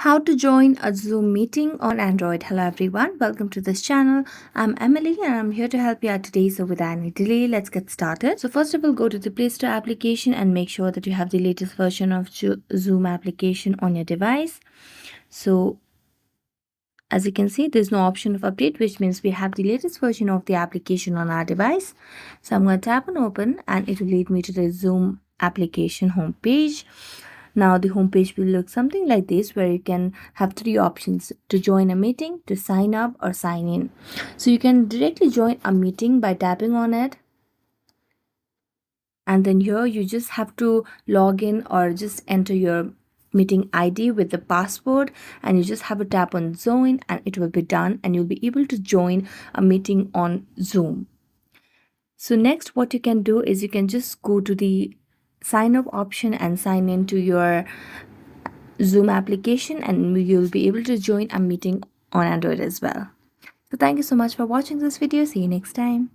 How to join a Zoom meeting on Android. Hello everyone, welcome to this channel. I'm Emily and I'm here to help you out today. So without any delay, let's get started. So first of all, go to the Play Store application and make sure that you have the latest version of Zoom application on your device. So as you can see, there's no option of update, which means we have the latest version of the application on our device. So I'm going to tap on open and it will lead me to the Zoom application homepage. Now the homepage will look something like this, where you can have three options: to join a meeting, to sign up, or sign in. So you can directly join a meeting by tapping on it. And then here you just have to log in or just enter your meeting ID with the password, and you just have to tap on join and it will be done and you'll be able to join a meeting on Zoom. So next what you can do is you can just go to the sign up option and sign into your Zoom application and you'll be able to join a meeting on Android as well. So thank you so much for watching this video. See you next time.